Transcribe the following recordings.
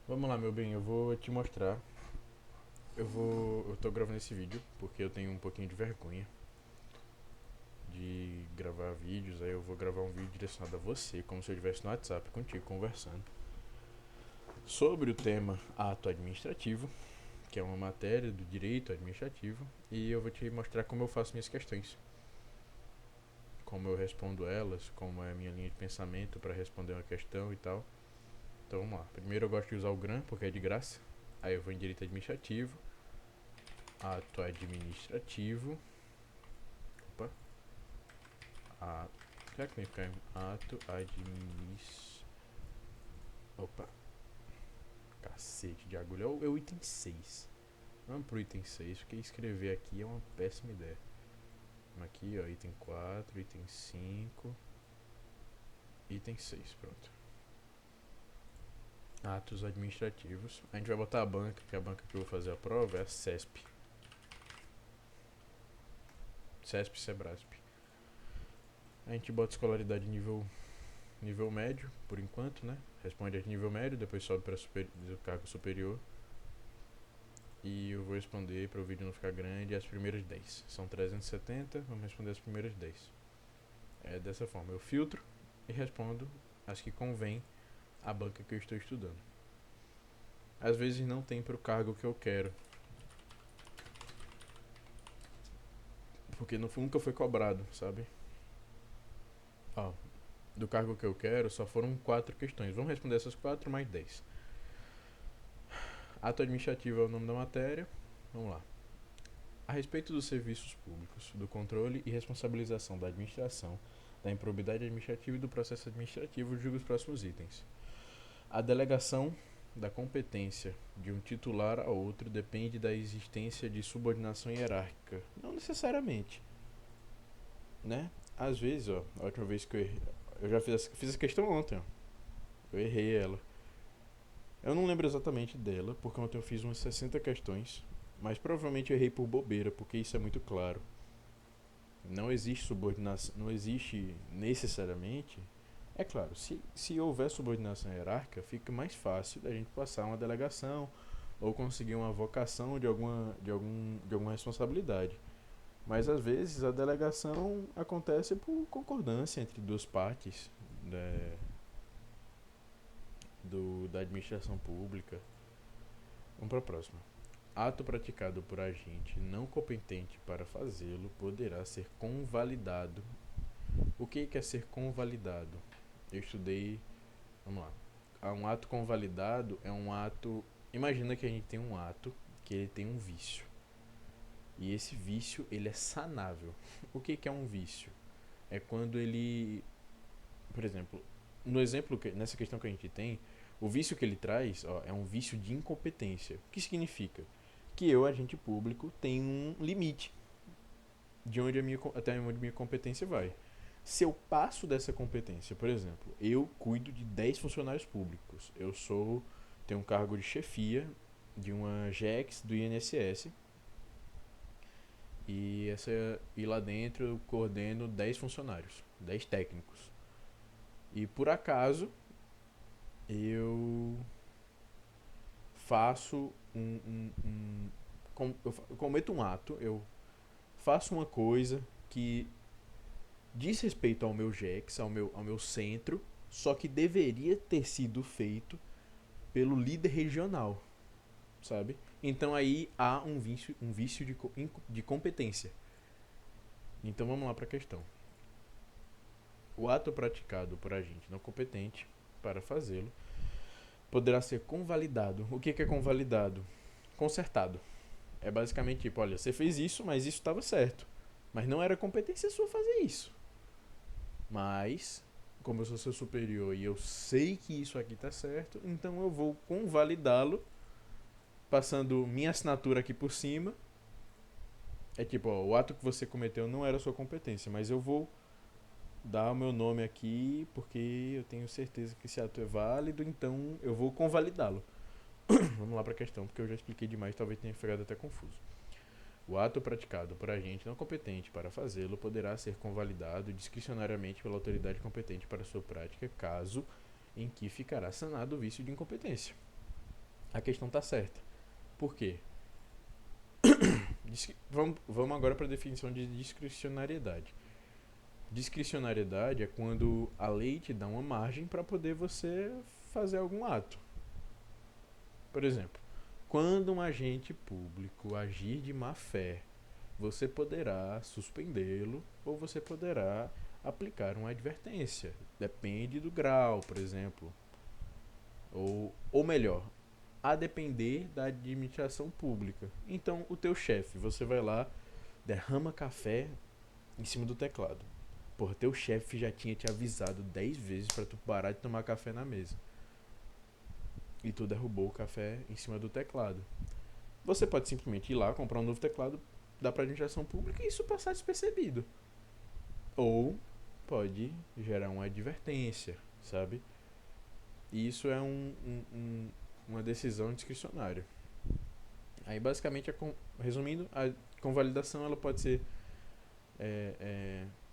Vamos lá, meu bem, eu vou te mostrar. Eu tô gravando esse vídeo porque eu tenho um pouquinho de vergonha de gravar vídeos. Aí eu vou gravar um vídeo direcionado a você, como se eu estivesse no WhatsApp contigo conversando, sobre o tema ato administrativo, que é uma matéria do direito administrativo, e eu vou te mostrar como eu faço minhas questões, como eu respondo elas, como é a minha linha de pensamento para responder uma questão e tal. Então vamos lá. Primeiro eu gosto de usar o GRAM porque é de graça. Aí eu vou em direito administrativo, ato administrativo. Opa. A, será que vem ficar em ato administrativo? Opa. Cacete de agulha. É o item 6. Vamos pro item 6, porque escrever aqui é uma péssima ideia. Aqui, ó, item 4, item 5, item 6, pronto. Atos administrativos. A gente vai botar a banca, que a banca que eu vou fazer a prova é a CESP. CESP Sebrasp. A gente bota escolaridade nível médio, por enquanto, né? Responde a nível médio, depois sobe para cargo superior. E eu vou responder para o vídeo não ficar grande as primeiras 10. São 370, vamos responder as primeiras 10. É dessa forma, eu filtro e respondo as que convém à banca que eu estou estudando. Às vezes não tem para o cargo que eu quero, porque nunca foi cobrado, sabe? Ó, do cargo que eu quero só foram 4 questões. Vamos responder essas 4 mais 10. Ato administrativo é o nome da matéria. Vamos lá. A respeito dos serviços públicos, do controle e responsabilização da administração, da improbidade administrativa e do processo administrativo, julgo os próximos itens. A delegação da competência de um titular a outro depende da existência de subordinação hierárquica. Não necessariamente, né? Às vezes, ó, a última vez que eu errei, eu já fiz essa questão ontem, ó. Eu errei ela. Eu não lembro exatamente dela, porque ontem eu fiz umas 60 questões, mas provavelmente eu errei por bobeira, porque isso é muito claro. Não existe subordinação, não existe necessariamente. É claro, se houver subordinação hierárquica, fica mais fácil da gente passar uma delegação ou conseguir uma vocação de alguma responsabilidade. Mas às vezes a delegação acontece por concordância entre duas partes, né, da administração pública. Vamos para a próxima. Ato praticado por agente não competente para fazê-lo poderá ser convalidado. O que é ser convalidado? Eu estudei. Vamos lá. Um ato convalidado é um ato. Imagina que a gente tem um ato que ele tem um vício. E esse vício ele é sanável. O que é um vício? É quando ele. Por exemplo, no exemplo nessa questão que a gente tem, o vício que ele traz, ó, é um vício de incompetência. O que significa? Que eu, agente público, tenho um limite de onde até onde a minha competência vai. Se eu passo dessa competência, por exemplo, eu cuido de 10 funcionários públicos, tenho um cargo de chefia de uma GEX do INSS e lá dentro eu coordeno 10 funcionários, 10 técnicos. E por acaso eu faço eu cometo um ato, eu faço uma coisa que diz respeito ao meu GEX, ao meu centro, só que deveria ter sido feito pelo líder regional, sabe? Então aí há um vício de competência. Então vamos lá para a questão. O ato praticado por agente não competente para fazê-lo poderá ser convalidado. O que é convalidado? Consertado. É basicamente tipo, olha, você fez isso, mas isso estava certo. Mas não era competência sua fazer isso. Mas, como eu sou seu superior e eu sei que isso aqui tá certo, então eu vou convalidá-lo, passando minha assinatura aqui por cima. É tipo, ó, o ato que você cometeu não era sua competência, mas eu vou dar o meu nome aqui porque eu tenho certeza que esse ato é válido, então eu vou convalidá-lo. Vamos lá para a questão, porque eu já expliquei demais, talvez tenha ficado até confuso. O ato praticado por agente não competente para fazê-lo poderá ser convalidado discricionariamente pela autoridade competente para sua prática, caso em que ficará sanado o vício de incompetência. a questão tá certa. Por quê? Vamos agora para a definição de discricionariedade. Discricionariedade é quando a lei te dá uma margem para poder você fazer algum ato. Por exemplo, quando um agente público agir de má fé, você poderá suspendê-lo ou você poderá aplicar uma advertência. Depende do grau, por exemplo. Ou melhor, a depender da administração pública. Então, o teu chefe, você vai lá, derrama café em cima do teclado. Porra, teu chefe já tinha te avisado 10 vezes para tu parar de tomar café na mesa. E tu derrubou o café em cima do teclado. Você pode simplesmente ir lá, comprar um novo teclado, dar pra administração pública e isso passar despercebido. Ou pode gerar uma advertência, sabe? E isso é uma decisão discricionária. Aí basicamente, resumindo, a convalidação ela pode ser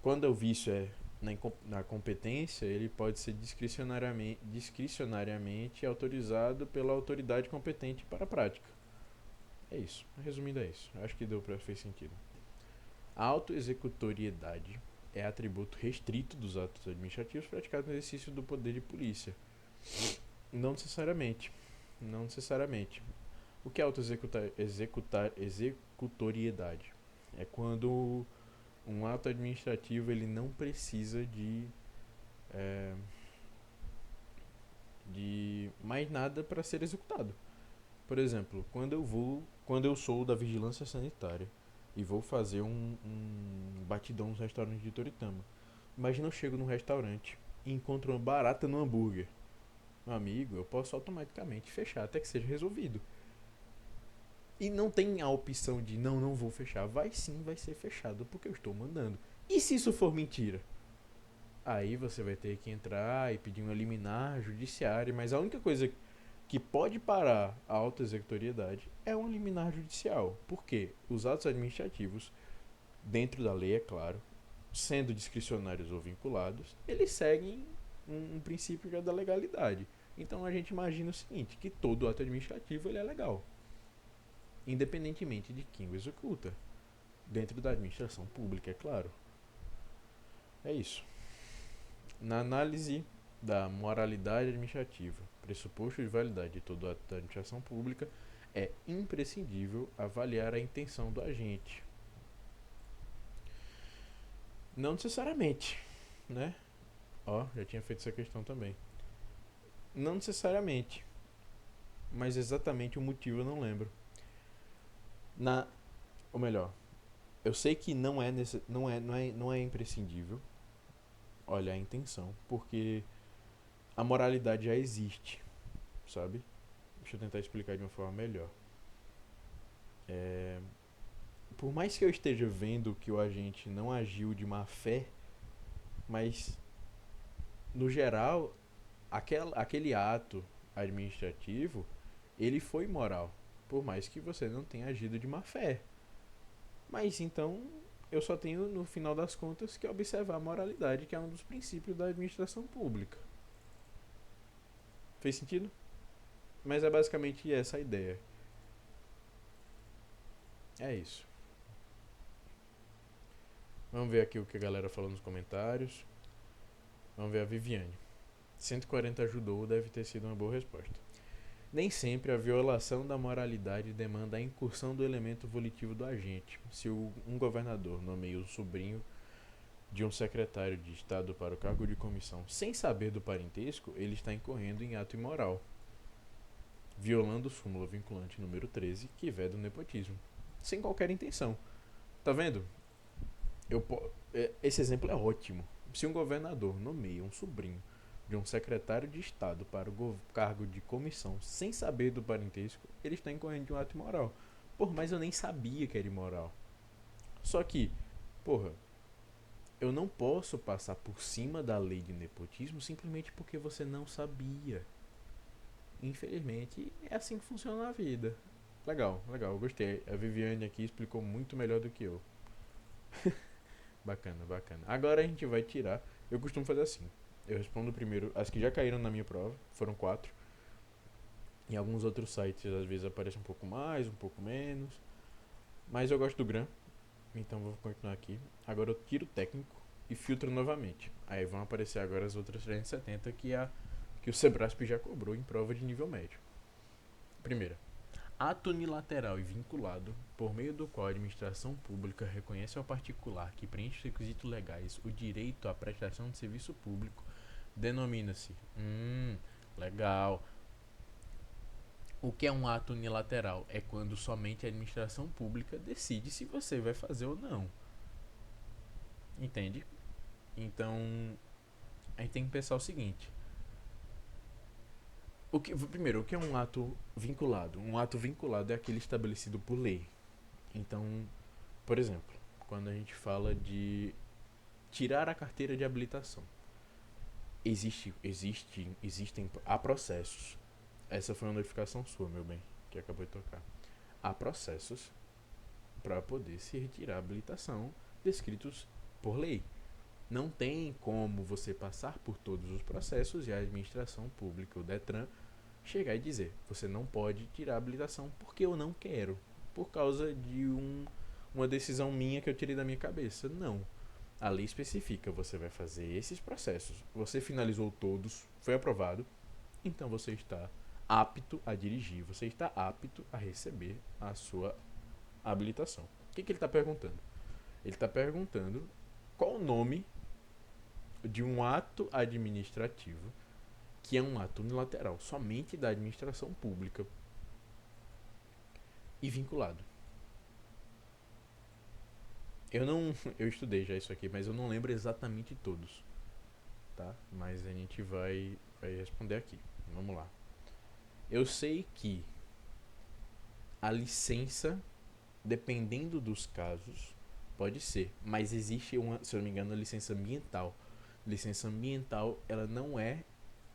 quando o vício é na competência, ele pode ser discricionariamente autorizado pela autoridade competente para a prática. É isso. Resumindo, é isso. Acho que fez sentido. A autoexecutoriedade é atributo restrito dos atos administrativos praticados no exercício do poder de polícia. Não necessariamente. Não necessariamente. O que é autoexecutoriedade? É quando um ato administrativo ele não precisa de mais nada para ser executado. Por exemplo, quando eu sou da vigilância sanitária e vou fazer um batidão nos restaurantes de Toritama. Imagina eu chego num restaurante e encontro uma barata no hambúrguer. Meu amigo, eu posso automaticamente fechar até que seja resolvido. E não tem a opção de não vou fechar. Vai sim, vai ser fechado porque eu estou mandando. E se isso for mentira? Aí você vai ter que entrar e pedir uma liminar judiciária, mas a única coisa que pode parar a autoexecutoriedade é uma liminar judicial. Por quê? Os atos administrativos, dentro da lei, é claro, sendo discricionários ou vinculados, eles seguem um princípio já da legalidade. Então a gente imagina o seguinte, que todo ato administrativo ele é legal, independentemente de quem o executa. Dentro da administração pública, é claro. É isso. Na análise da moralidade administrativa, pressuposto de validade de todo ato da administração pública, é imprescindível avaliar a intenção do agente. Não necessariamente, né? Ó, já tinha feito essa questão também. Não necessariamente, mas exatamente o motivo eu não lembro. Ou melhor, eu sei que não é imprescindível olhar a intenção, porque a moralidade já existe, sabe? Deixa eu tentar explicar de uma forma melhor. Por mais que eu esteja vendo que o agente não agiu de má fé, mas no geral, aquele ato administrativo, ele foi moral, por mais que você não tenha agido de má fé. Mas então, eu só tenho, no final das contas, que observar a moralidade, que é um dos princípios da administração pública. Fez sentido? Mas é basicamente essa a ideia. É isso. Vamos ver aqui o que a galera falou nos comentários. Vamos ver a Viviane. 140 ajudou, deve ter sido uma boa resposta. Nem sempre a violação da moralidade demanda a incursão do elemento volitivo do agente. Se um governador nomeia o sobrinho de um secretário de Estado para o cargo de comissão sem saber do parentesco, ele está incorrendo em ato imoral, violando súmula vinculante número 13, que veda o nepotismo, sem qualquer intenção. Tá vendo? Esse exemplo é ótimo. Se um governador nomeia um sobrinho de um secretário de Estado para o cargo de comissão sem saber do parentesco, ele está incorrendo de um ato imoral. Mas eu nem sabia que era imoral. Só que, porra, eu não posso passar por cima da lei de nepotismo simplesmente porque você não sabia. Infelizmente, é assim que funciona a vida. Legal, legal, gostei. A Viviane aqui explicou muito melhor do que eu. Bacana, bacana. Agora a gente vai tirar. Eu costumo fazer assim. Eu respondo primeiro as que já caíram na minha prova. Foram 4. Em alguns outros sites às vezes aparece um pouco mais, um pouco menos. Mas eu gosto do GRAM, então vou continuar aqui. Agora eu tiro o técnico e filtro novamente. Aí vão aparecer agora as outras 370 que o Sebrasp já cobrou em prova de nível médio. Primeira, ato unilateral e vinculado, por meio do qual a administração pública reconhece ao particular que preenche os requisitos legais o direito à prestação de serviço público, denomina-se. Legal. O que é um ato unilateral? É quando somente a administração pública decide se você vai fazer ou não. Entende? Então, a gente tem que pensar o seguinte. Primeiro, o que é um ato vinculado? Um ato vinculado é aquele estabelecido por lei. Então, por exemplo, quando a gente fala de tirar a carteira de habilitação, há processos. Essa foi uma notificação sua, meu bem, que acabou de tocar. Há processos para poder se retirar a habilitação descritos por lei. Não tem como você passar por todos os processos e a administração pública, o DETRAN, chegar e dizer: você não pode tirar a habilitação porque eu não quero, por causa de uma decisão minha que eu tirei da minha cabeça. Não. A lei especifica: você vai fazer esses processos. Você finalizou todos, foi aprovado, então você está apto a dirigir, você está apto a receber a sua habilitação. O que ele está perguntando? Ele está perguntando qual o nome de um ato administrativo que é um ato unilateral, somente da administração pública e vinculado. Eu estudei já isso aqui, mas eu não lembro exatamente todos, tá? Mas a gente vai responder aqui. Vamos lá. Eu sei que a licença, dependendo dos casos, pode ser, mas existe se eu não me engano, a licença ambiental. Licença ambiental, ela não é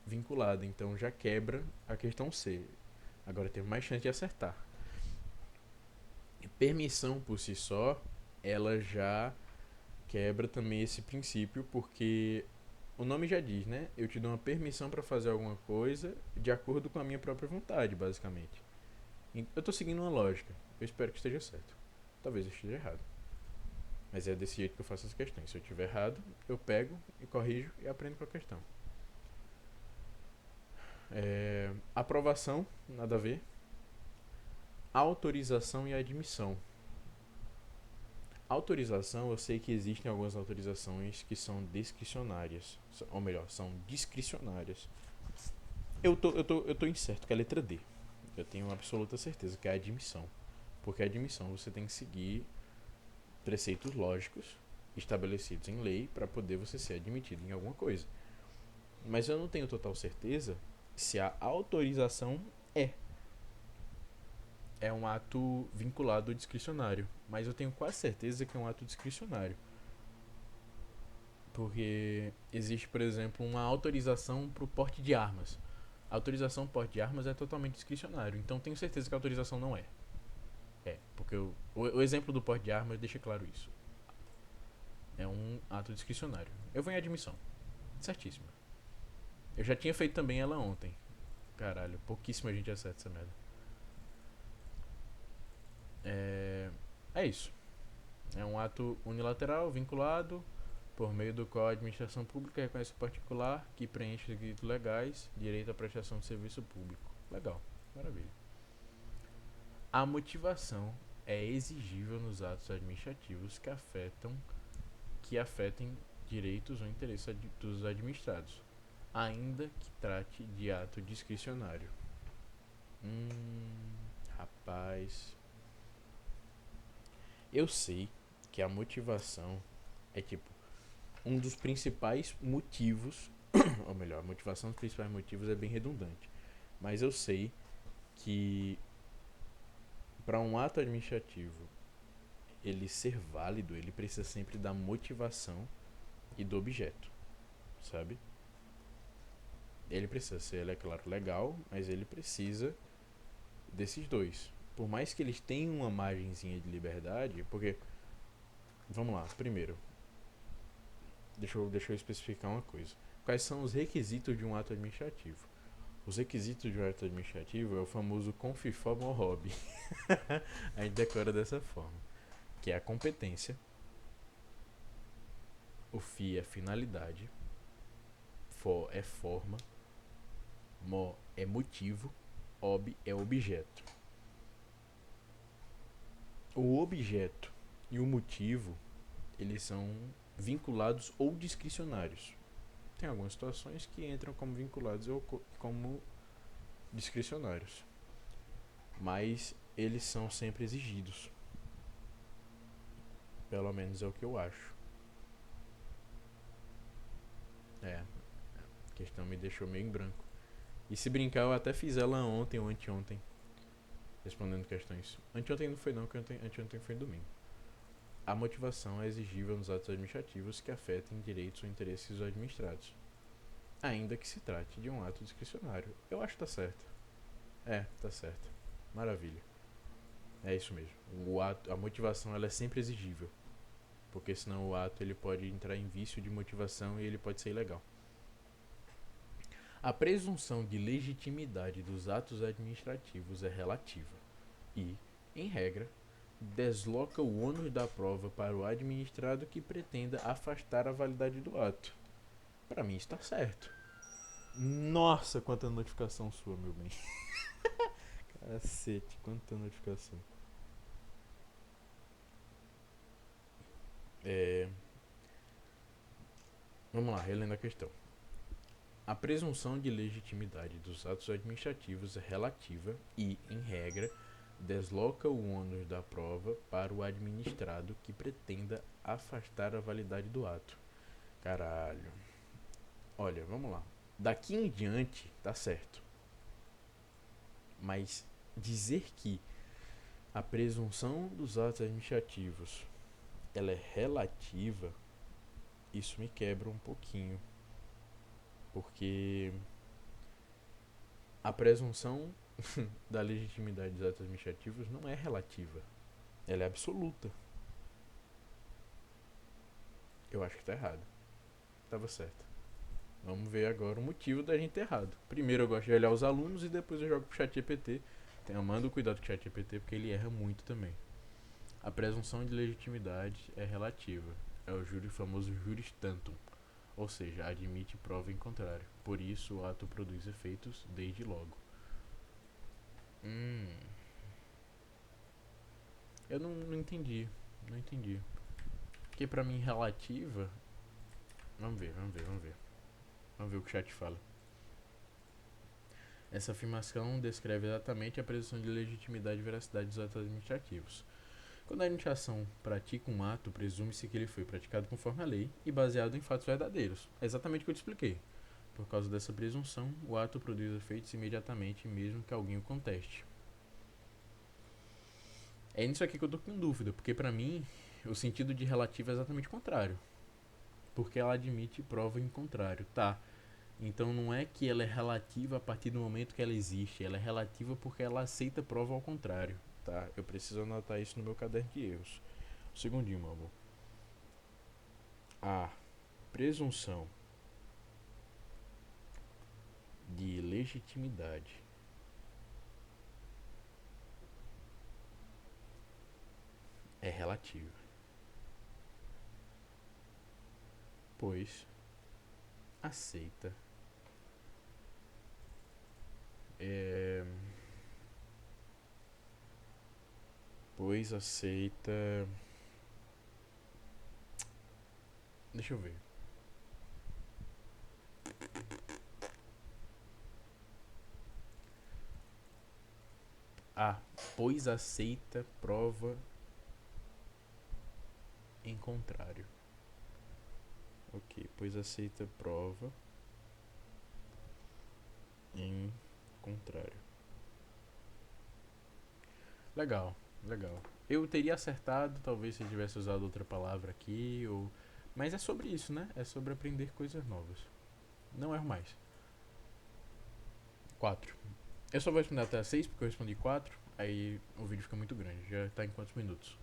vinculada, então já quebra a questão C. Agora tem mais chance de acertar. Permissão por si só, ela já quebra também esse princípio, porque o nome já diz, né? Eu te dou uma permissão para fazer alguma coisa de acordo com a minha própria vontade, basicamente. Eu tô seguindo uma lógica. Eu espero que esteja certo. Talvez eu esteja errado. Mas é desse jeito que eu faço as questões. Se eu estiver errado, eu pego e corrijo e aprendo com a questão. Aprovação, nada a ver. Autorização e admissão. Autorização, eu sei que existem algumas autorizações que são discricionárias. Ou melhor, são discricionárias. Eu tô incerto que é a letra D. Eu tenho absoluta certeza que é a admissão. Porque a admissão você tem que seguir preceitos lógicos estabelecidos em lei para poder você ser admitido em alguma coisa. Mas eu não tenho total certeza se a autorização é um ato vinculado ao discricionário. Mas eu tenho quase certeza que é um ato discricionário. Porque existe, por exemplo, uma autorização para o porte de armas. A autorização para o porte de armas é totalmente discricionário. Então tenho certeza que a autorização não é. Porque o exemplo do porte de armas deixa claro isso. É um ato discricionário. Eu vou em admissão. Certíssimo. Eu já tinha feito também ela ontem. Caralho, pouquíssima gente acerta essa merda. É isso. É um ato unilateral, vinculado, por meio do qual a administração pública reconhece o particular que preenche os requisitos legais, direito à prestação de serviço público. Legal, maravilha. A motivação é exigível nos atos administrativos que afetem direitos ou interesses dos administrados, ainda que trate de ato discricionário. Rapaz. Eu sei que a motivação é tipo um dos principais motivos, ou melhor, a motivação dos principais motivos é bem redundante. Mas eu sei que para um ato administrativo ele ser válido, ele precisa sempre da motivação e do objeto, sabe? Ele precisa ser, é claro, legal, mas ele precisa desses dois. Por mais que eles tenham uma margenzinha de liberdade, porque, vamos lá, primeiro, deixa eu especificar uma coisa. Quais são os requisitos de um ato administrativo? Os requisitos de um ato administrativo é o famoso confiforme ao hobby. A gente decora dessa forma, que é a competência, o FI é finalidade, FO é forma, MO é motivo, OB é objeto. O objeto e o motivo, eles são vinculados ou discricionários. Tem algumas situações que entram como vinculados ou como discricionários, mas eles são sempre exigidos. Pelo menos é o que eu acho. A questão me deixou meio em branco. E se brincar, eu até fiz ela ontem ou anteontem, respondendo questões. Anteontem não foi não, porque anteontem foi domingo. A motivação é exigível nos atos administrativos que afetem direitos ou interesses dos administrados, ainda que se trate de um ato discricionário. Eu acho que tá certo. Tá certo. Maravilha. É isso mesmo. A motivação ela é sempre exigível, porque senão o ato ele pode entrar em vício de motivação e ele pode ser ilegal. A presunção de legitimidade dos atos administrativos é relativa e, em regra, desloca o ônus da prova para o administrado que pretenda afastar a validade do ato. Para mim está certo. Nossa, quanta notificação sua, meu bem. Cacete, quanta notificação. Vamos lá, relendo a questão. A presunção de legitimidade dos atos administrativos é relativa e, em regra, desloca o ônus da prova para o administrado que pretenda afastar a validade do ato. Caralho. Olha, vamos lá. Daqui em diante, tá certo. Mas dizer que a presunção dos atos administrativos ela é relativa, isso me quebra um pouquinho. Porque a presunção da legitimidade dos atos administrativos não é relativa. Ela é absoluta. Eu acho que tá errado. Tava certo. Vamos ver agora o motivo da gente ter errado. Primeiro eu gosto de olhar os alunos e depois eu jogo pro ChatGPT. Tenha mando cuidado com o ChatGPT porque ele erra muito também. A presunção de legitimidade é relativa. É o famoso juris tantum. Ou seja, admite prova em contrário. Por isso o ato produz efeitos desde logo. Eu não entendi. Não entendi. Porque pra mim relativa. Vamos ver. Vamos ver o que o chat fala. Essa afirmação descreve exatamente a presunção de legitimidade e veracidade dos atos administrativos. Quando a administração pratica um ato, presume-se que ele foi praticado conforme a lei e baseado em fatos verdadeiros. É exatamente o que eu te expliquei. Por causa dessa presunção, o ato produz efeitos imediatamente, mesmo que alguém o conteste. É nisso aqui que eu tô com dúvida, porque pra mim, o sentido de relativo é exatamente o contrário. Porque ela admite prova em contrário, tá? Então não é que ela é relativa a partir do momento que ela existe, ela é relativa porque ela aceita prova ao contrário, tá? Eu preciso anotar isso no meu caderno de erros. Um segundinho, meu amor. A presunção de legitimidade é relativa, pois aceita é, pois aceita. Deixa eu ver. Pois aceita prova em contrário. Ok, pois aceita prova em contrário. Legal. Eu teria acertado, talvez se eu tivesse usado outra palavra aqui, ou... Mas é sobre isso, né? É sobre aprender coisas novas. Não erro mais. 4. Eu só vou responder até 6 porque eu respondi 4. Aí o vídeo fica muito grande. Já tá em quantos minutos?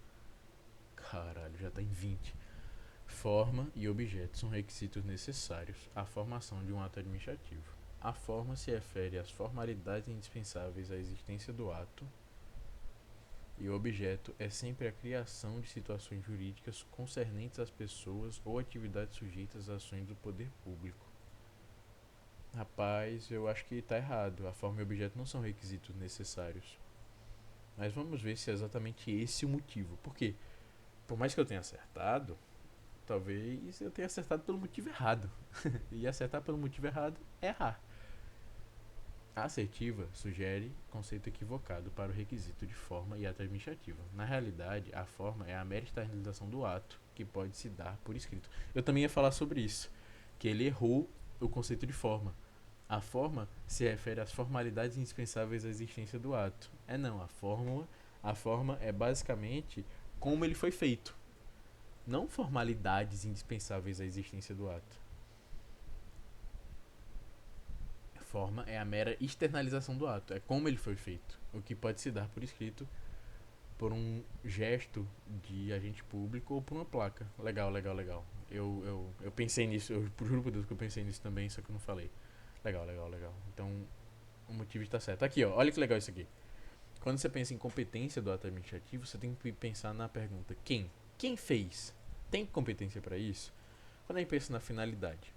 Caralho, já tá em 20. Forma e objeto são requisitos necessários à formação de um ato administrativo. A forma se refere às formalidades indispensáveis à existência do ato, e o objeto é sempre a criação de situações jurídicas concernentes às pessoas ou atividades sujeitas a ações do poder público. Rapaz, eu acho que tá errado. A forma e o objeto não são requisitos necessários. Mas vamos ver se é exatamente esse o motivo. Por quê? Por mais que eu tenha acertado, talvez eu tenha acertado pelo motivo errado. E acertar pelo motivo errado é errar. A assertiva sugere conceito equivocado para o requisito de forma e ato administrativa. Na realidade, a forma é a mera externalização do ato, que pode se dar por escrito. Eu também ia falar sobre isso, que ele errou o conceito de forma. A forma se refere às formalidades indispensáveis à existência do ato. Não, a forma é basicamente como ele foi feito, não formalidades indispensáveis à existência do ato. A forma é a mera externalização do ato, é como ele foi feito, o que pode se dar por escrito, por um gesto de agente público ou por uma placa. Legal, legal, legal. Eu pensei nisso, eu juro por Deus que eu pensei nisso também, só que eu não falei. Legal, legal, legal. Então, o motivo está certo. Aqui, ó, olha que legal isso aqui. Quando você pensa em competência do ato administrativo, você tem que pensar na pergunta: quem? Quem fez? Tem competência para isso? Quando a gente pensa na finalidade,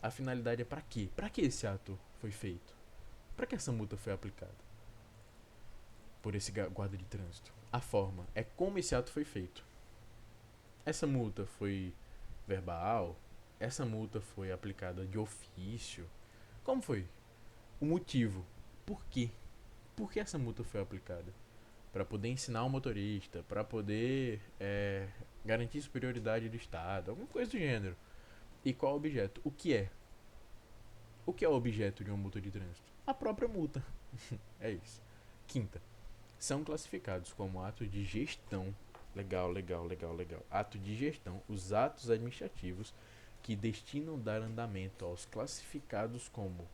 a finalidade é para quê? Para que esse ato foi feito? Para que essa multa foi aplicada por esse guarda de trânsito? A forma é como esse ato foi feito. Essa multa foi verbal? Essa multa foi aplicada de ofício? Como foi? O motivo. Por quê? Por que essa multa foi aplicada? Para poder ensinar o motorista, para poder garantir superioridade do Estado, alguma coisa do gênero. E qual é o objeto? O que é? O que é o objeto de uma multa de trânsito? A própria multa. É isso. Quinta. São classificados como atos de gestão. Legal, legal, legal, legal. Ato de gestão, os atos administrativos que destinam dar andamento aos classificados como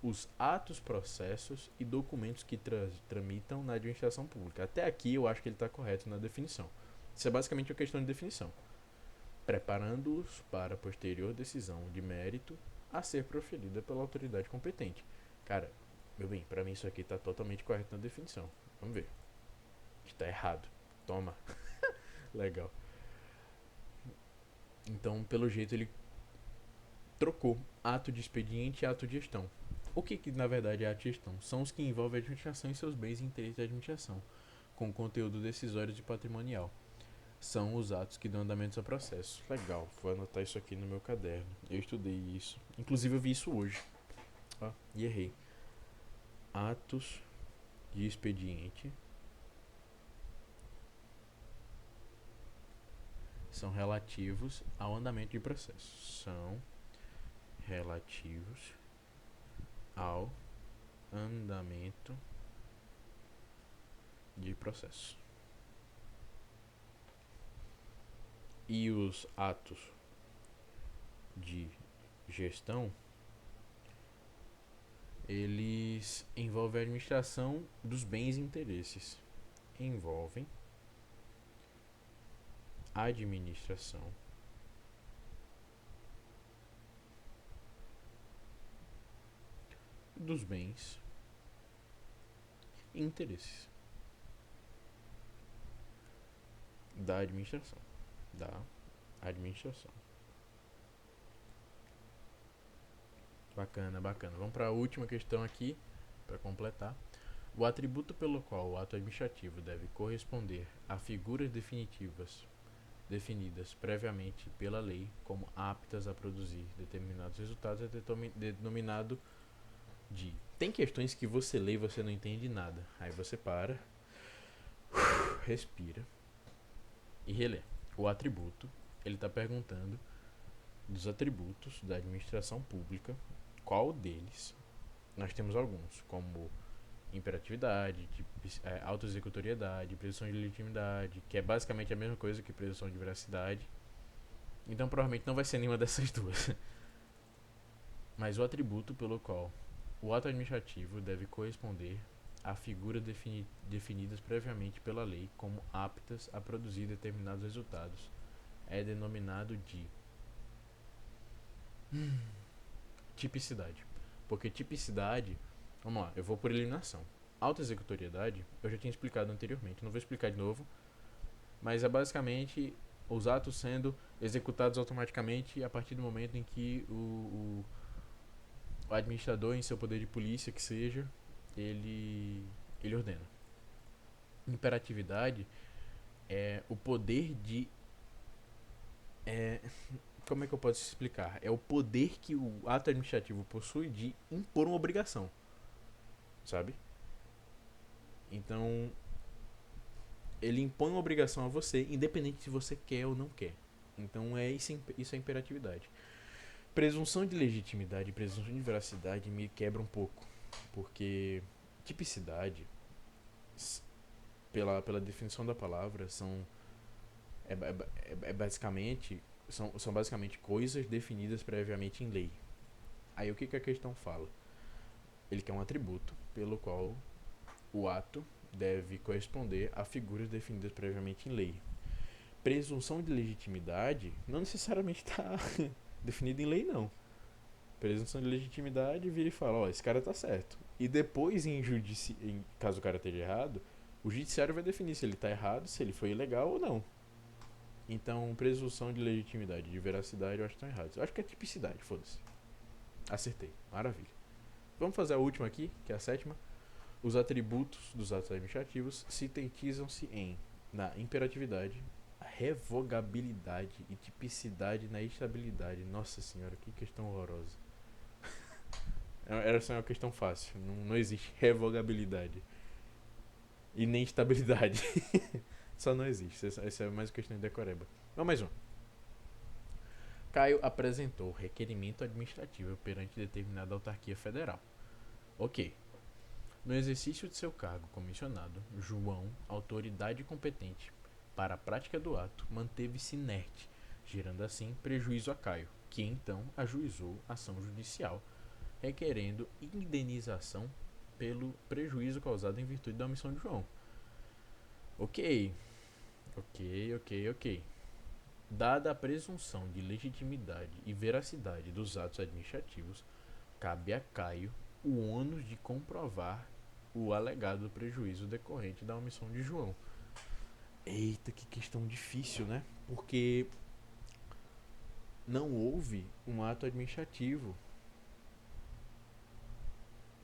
os atos, processos e documentos que tramitam na administração pública. Até aqui eu acho que ele está correto na definição. Isso é basicamente uma questão de definição. Preparando-os para a posterior decisão de mérito a ser proferida pela autoridade competente. Cara, meu bem, pra mim isso aqui tá totalmente correto na definição. Vamos ver. Está errado. Toma. Legal. Então, pelo jeito, ele trocou ato de expediente e ato de gestão. O que na verdade é a gestão? São os que envolvem a administração e seus bens e interesses da administração, com conteúdo decisório e patrimonial. São os atos que dão andamento ao processo. Legal, vou anotar isso aqui no meu caderno. Eu estudei isso. Inclusive eu vi isso hoje. E errei. Atos de expediente são relativos ao andamento de processo. São relativos ao andamento de processo. E os atos de gestão, eles envolvem a administração dos bens e interesses. Envolvem a administração dos bens e interesses da administração. Bacana, bacana. Vamos para a última questão aqui, para completar. O atributo pelo qual o ato administrativo deve corresponder a figuras definidas previamente pela lei como aptas a produzir determinados resultados é denominado de... Tem questões que você lê e você não entende nada. Aí você para, respira e relê. O atributo, ele está perguntando dos atributos da administração pública, qual deles, nós temos alguns, como imperatividade, autoexecutoriedade, presunção de legitimidade, que é basicamente a mesma coisa que presunção de veracidade. Então provavelmente não vai ser nenhuma dessas duas. Mas o atributo pelo qual o ato administrativo deve corresponder a figuras definidas previamente pela lei como aptas a produzir determinados resultados é denominado de tipicidade. Porque tipicidade, vamos lá, eu vou por eliminação. Autoexecutoriedade, eu já tinha explicado anteriormente, não vou explicar de novo, mas é basicamente os atos sendo executados automaticamente a partir do momento em que o administrador, em seu poder de polícia que seja, ele ordena. Imperatividade é o poder de... É, como é que eu posso explicar? É o poder que o ato administrativo possui de impor uma obrigação, sabe? Então, ele impõe uma obrigação a você, independente se você quer ou não quer. Então, isso é imperatividade. Presunção de legitimidade e presunção de veracidade me quebra um pouco, porque tipicidade, pela definição da palavra, basicamente são basicamente coisas definidas previamente em lei. Aí o que a questão fala? Ele quer um atributo pelo qual o ato deve corresponder a figuras definidas previamente em lei. Presunção de legitimidade não necessariamente está definida em lei, não. Presunção de legitimidade vira e fala, ó, esse cara tá certo. E depois, caso o cara esteja errado, o judiciário vai definir se ele tá errado, se ele foi ilegal ou não. Então, presunção de legitimidade e de veracidade eu acho que estão errados. Eu acho que é tipicidade, foda-se. Acertei, maravilha. Vamos fazer a última aqui, que é a sétima. Os atributos dos atos administrativos sintetizam-se na imperatividade, a revogabilidade e tipicidade na estabilidade. Nossa senhora, que questão horrorosa. Essa é uma questão fácil. Não existe revogabilidade. E nem estabilidade. Só não existe. Essa é mais uma questão de decoreba. Vamos mais um. Caio apresentou requerimento administrativo perante determinada autarquia federal. Ok. No exercício de seu cargo comissionado, João, autoridade competente para a prática do ato, manteve-se inerte, gerando assim prejuízo a Caio, que então ajuizou ação judicial, requerendo indenização pelo prejuízo causado em virtude da omissão de João. Ok. Dada a presunção de legitimidade e veracidade dos atos administrativos, cabe a Caio o ônus de comprovar o alegado prejuízo decorrente da omissão de João. Eita, que questão difícil, né? Porque não houve um ato administrativo.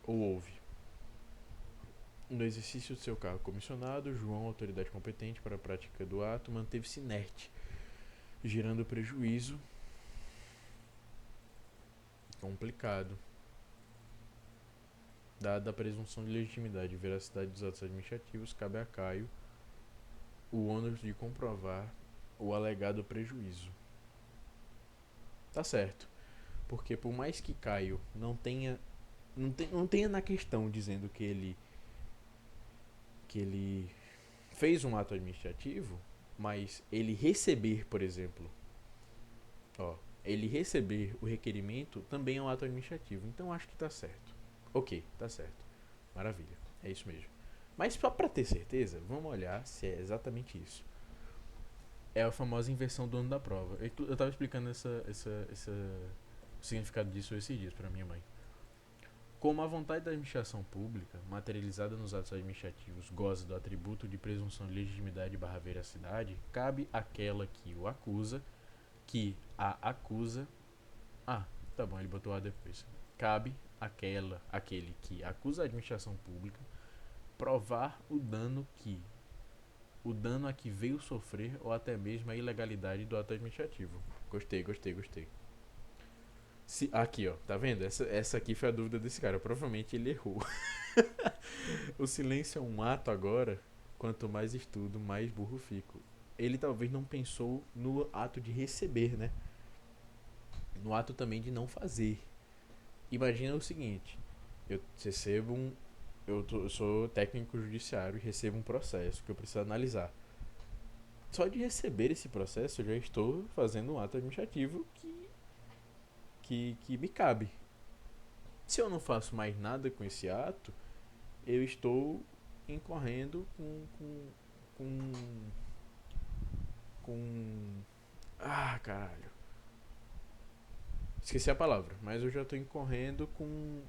Ou houve? No exercício de seu cargo comissionado, João, autoridade competente para a prática do ato, manteve-se inerte, gerando prejuízo. Complicado. Dada a presunção de legitimidade e veracidade dos atos administrativos, cabe a Caio o ônus de comprovar o alegado prejuízo. Tá certo. Porque por mais que Caio não tenha na questão dizendo que ele fez um ato administrativo, mas ele receber, por exemplo, ele receber o requerimento também é um ato administrativo. Então acho que tá certo. Ok, tá certo. Maravilha. É isso mesmo. Mas só pra ter certeza, vamos olhar se é exatamente isso. É a famosa inversão do ano da prova. Eu tava explicando o significado disso esses dias pra minha mãe. Como a vontade da administração pública, materializada nos atos administrativos, goza do atributo de presunção de legitimidade / veracidade, cabe àquela que o acusa, que a acusa... Ah, tá bom, ele botou A depois. Cabe aquele que acusa a administração pública provar o dano a que veio sofrer ou até mesmo a ilegalidade do ato administrativo. Gostei. Aqui, ó, tá vendo? Essa aqui foi a dúvida desse cara. Provavelmente ele errou. O silêncio é um ato agora. Quanto mais estudo, mais burro fico. Ele talvez não pensou no ato de receber, né? No ato também de não fazer. Imagina o seguinte: eu sou técnico judiciário e recebo um processo que eu preciso analisar. Só de receber esse processo eu já estou fazendo um ato administrativo que me cabe. Se eu não faço mais nada com esse ato, eu estou incorrendo com caralho. Esqueci a palavra, mas eu já estou incorrendo com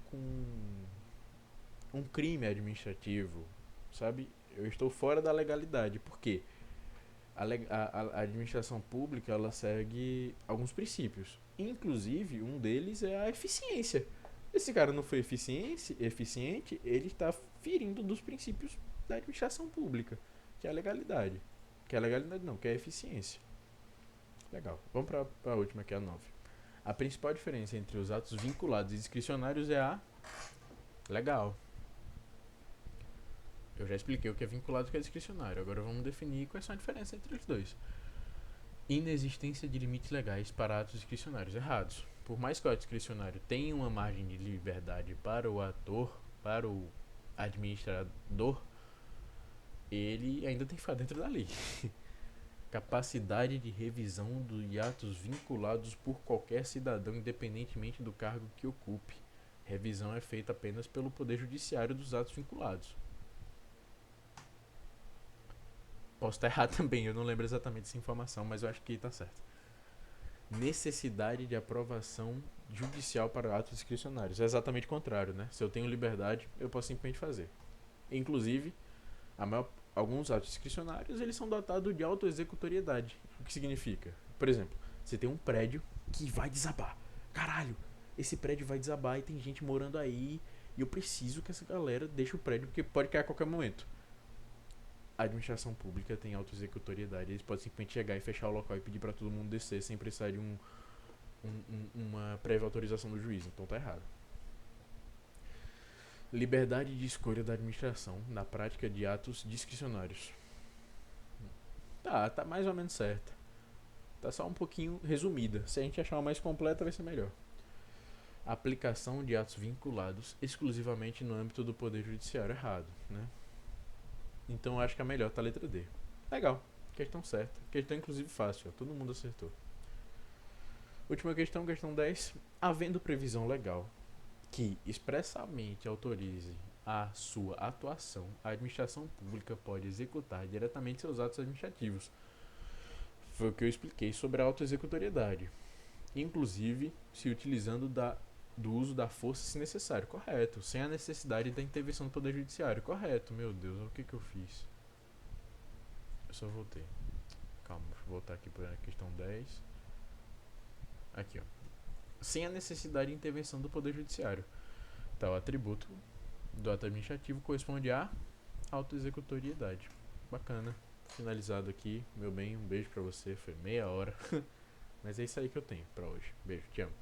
um crime administrativo, sabe? Eu estou fora da legalidade. Por quê? A administração pública ela segue alguns princípios. Inclusive, um deles é a eficiência. Esse cara não foi eficiente, ele está ferindo dos princípios da administração pública, que é a legalidade. Que é a legalidade não, que é a eficiência. Legal. Vamos para a última, que é a 9. A principal diferença entre os atos vinculados e discricionários é a legal. Eu já expliquei o que é vinculado e o que é discricionário. Agora vamos definir quais são a diferença entre os dois. Inexistência de limites legais para atos discricionários errados. Por mais que o ato discricionário tenha uma margem de liberdade para o ator, para o administrador, ele ainda tem que ficar dentro da lei. Capacidade de revisão de atos vinculados por qualquer cidadão, independentemente do cargo que ocupe. Revisão é feita apenas pelo Poder Judiciário dos atos vinculados. Posso estar errado também, eu não lembro exatamente dessa informação, mas eu acho que está certo. Necessidade de aprovação judicial para atos discricionários. É exatamente o contrário, né? Se eu tenho liberdade, eu posso simplesmente fazer. Inclusive, alguns atos discricionários eles são dotados de autoexecutoriedade. O que significa? Por exemplo, você tem um prédio que vai desabar. Caralho, esse prédio vai desabar e tem gente morando aí e eu preciso que essa galera deixe o prédio porque pode cair a qualquer momento. A administração pública tem autoexecutoriedade. Eles podem simplesmente chegar e fechar o local e pedir para todo mundo descer sem precisar de uma prévia autorização do juiz. Então tá errado. Liberdade de escolha da administração na prática de atos discricionários. Tá mais ou menos certa. Tá só um pouquinho resumida. Se a gente achar uma mais completa, vai ser melhor. Aplicação de atos vinculados exclusivamente no âmbito do Poder Judiciário. Errado, né? Então acho que a melhor tá a letra D. Legal. Questão certa. Questão inclusive fácil. Ó. Todo mundo acertou. Última questão, questão 10. Havendo previsão legal que expressamente autorize a sua atuação, a administração pública pode executar diretamente seus atos administrativos. Foi o que eu expliquei sobre a autoexecutoriedade. Inclusive, se utilizando do uso da força se necessário. Correto. Sem a necessidade da intervenção do Poder Judiciário. Correto. Meu Deus, o que eu fiz? Eu só voltei. Calma, vou voltar aqui para a questão 10. Aqui, ó. Sem a necessidade de intervenção do Poder Judiciário. Tal atributo do ato administrativo corresponde à autoexecutoriedade. Bacana. Finalizado aqui, meu bem, um beijo pra você. Foi meia hora. Mas é isso aí que eu tenho pra hoje. Beijo, te amo.